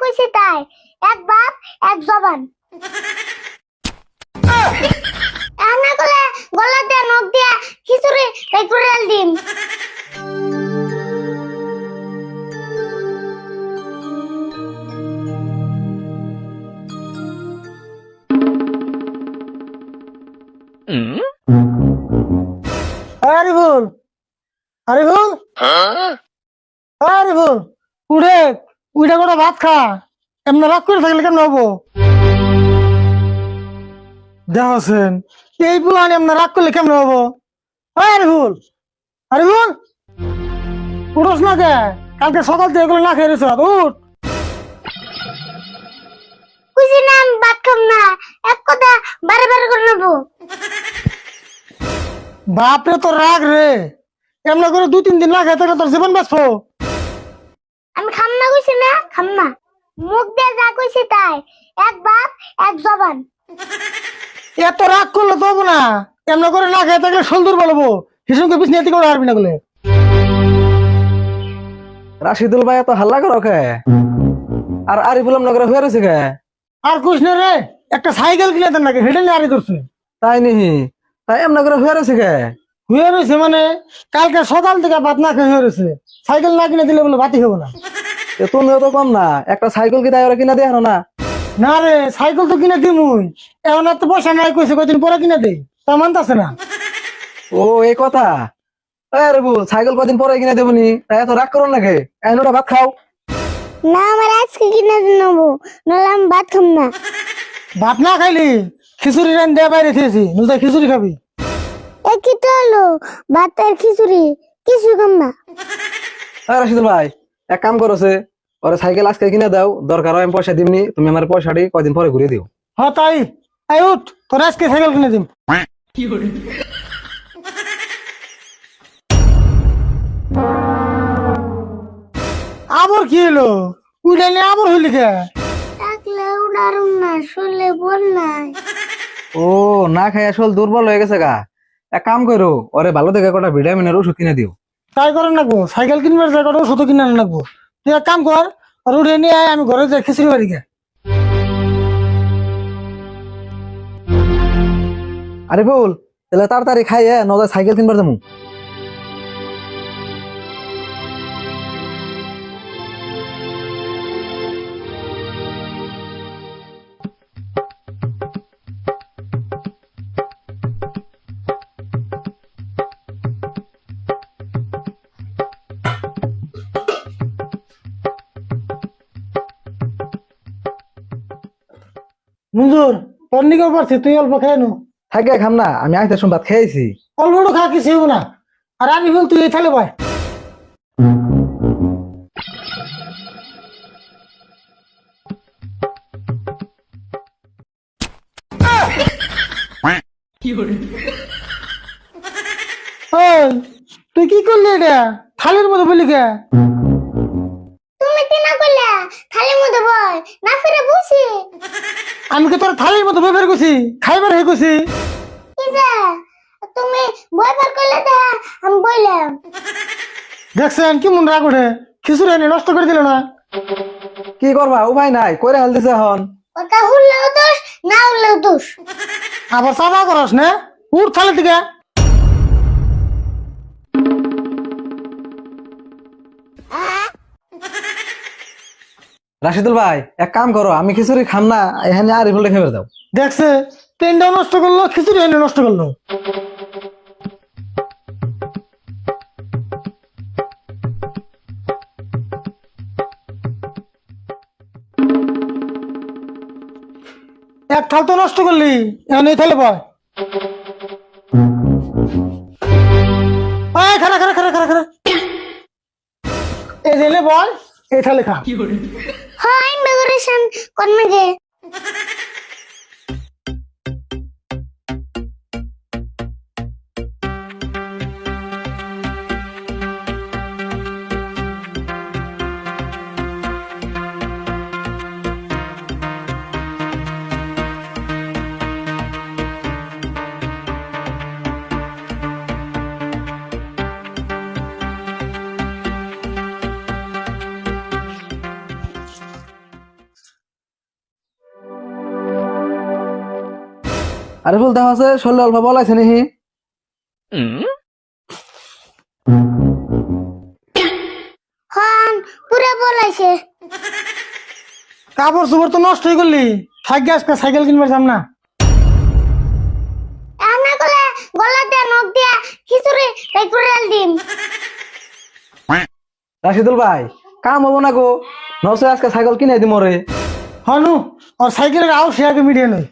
কইছি তাই, এক বাপ এক জবান। না করলে গলা দিয়ে নখ দিয়ে খিচুড়ি করে দিন। আরে বল, আরে বল, আরে বল, উঠে উঠে করে ভাত খা। এমনি রাগ করে থাকলে কেমন হবো? দেখছেন এই বুলানি এমনি রাগ করলে কেমন হবো? আরে বল, আরে বল, উঠোস না কে? কালকে সকাল থেকে এগুলো না খেয়ে রেছো, উঠ। কইছি না আমি ভাত খাম না, এক কথা বারে বারে করে নেবো। বাপরে তোর রাগ রে, এমনি করে 2-3 দিন না খেয়ে থাকলে তোর জীবন বাঁচবো। আমি খাম না কইছি না, খাম না। মুখ দিয়ে যা কইছি তাই, এক বাপ এক জবান। এত রাগ করলে তো হবো না, এমনি করে না খেয়ে থাকলে সলদুর বলবো। হিসুমকে পিছনে এতে করে হারবি না বলে। রাশিদুল ভাই এত হাল্লা করো কে? আর আরিফুল নগরে হয়ে রয়েছে কে? আর কৃষ্ণ রে, একটা সাইকেল কিনে দেন নাকি, হেঁটে নিয়ে আরি করছে। তাই নিহি, তাই এমন করে হয়ে রয়েছে কে? হয়ে রয়েছে মানে কালকে সকাল থেকে ভাত না খেয়ে হয়ে রয়েছে। সাইকেল না কিনে দিলে বলে বাতি হবো না। তুমিও তো কম না, একটা সাইকেল কি তাই ওরা কিনা দিয়ে না? না রে, সাইকেল তো কিনে দিমুই, এখন আর তো পয়সা নাই, কইছে কয়দিন পরে কিনে দেই, তা মানতাছে না। ও এই কথা। আরে বল, সাইকেল কদিন পরে কিনে দেবনি, তাই এত রাগ করো নাকি? এখন ওরা ভাত খাও। না আমার আজকে কিনে নেবো, নাহলে আমি ভাত খাম না। ভাত না খাইলি খিচুড়ি রান দেয়া বাইরে খেয়েছি, নুজা খিচুড়ি খাবি। এ কি তো হলো, ভাত আর খিচুড়ি, কিছু খাম না। রাশিদুল ভাই এক কাম করছে, ওরা সাইকেল আজকে কিনে দাও, দরকার হয় আমি পয়সা দিমনি, তুমি আমার পয়সাটি কয়দিন পরে ঘুরে দিও। হ্যাঁ তাই, আই উঠ, তোর আজকে সাইকেল কিনে দিম। আবার কি হলো? উঠে নিয়ে আবার হইলি কে? থাকলে উড়ারুম না, শুনলে বল নাই। ও না খাই আসল দুর্বল হয়ে গেছে গা। এক কাম করো, ওরে ভালো দেখে কটা ভিটামিনের ওষুধ কিনে দিও। তাই করেন নাকবো, সাইকেল কিনবার জায়গাটা ওষুধ কিনে আনে নাকবো। তুই এক কাম কর, আর উঠে নিয়ে আয়, আমি ঘরে যাই খিচুড়ি বাড়ি গে। আরে বল, তাহলে তাড়াতাড়ি খাইয়ে নজর সাইকেল কিনবার যাবো। মঞ্জুর, তোর নিকেও পারছি, তুই অল্প খেয়ে নো। থাকে খাম না, আমি আইতে ভাত খেয়েছি। অল্পটা খা, কিছু হবো না। আর আমি বল তুই এই থালে ভাই। ওই, তুই কি করলি এটা? থালের মধ্যে বলি কে? তুমি কি না করলে থালির মধ্যে বল না ফিরে বসি। আমি কি তোর থালির মধ্যে ব্যবহার করছি, খাইবার হয়ে করছি? কি যে তুমি বই বার করলে তো আমি বললাম। দেখছেন কি মন রাগ ওঠে, খিচুড়ি এনে নষ্ট করে দিল না। কি করবা, উপায় নাই, কইরা হেল দিছে এখন। ওটা হুললেও দোষ, না হুললেও দোষ। আবার চাপা করস না, উঠ থালে থেকে। রাশিদুল ভাই এক কাম করো, আমি খিচুড়ি খাম না, এখানে আরিফুল খেয়ে দাও। দেখছে পেনটাও নষ্ট করলো, খিচুড়ি এনে নষ্ট করলো। এক থাল তো নষ্ট করলি, এখন এই থালে বয়। খারা খারা খারা খারা খারা, এই জেলে বয়, এই থালে খা। হয় ইমিগ্রেশন করবে গে। আরে ফুল দেখা আছে শরীরে অল্প বল আছে নাহি হন পুরা বলাইছে কাপড় চোপড় তো নষ্টই করলি থাকি আজকে সাইকেল কিনবার যাম না। এমন করে গলা দিয়ে নখ দিয়ে খিচুড়ি রেকুরাল দিম। রাশিদুল ভাই কাম হবো না গো নরসে আজকে সাইকেল কিনে দিম রে হনু আর সাইকেলের আও সে আগে মিডিয়ে নই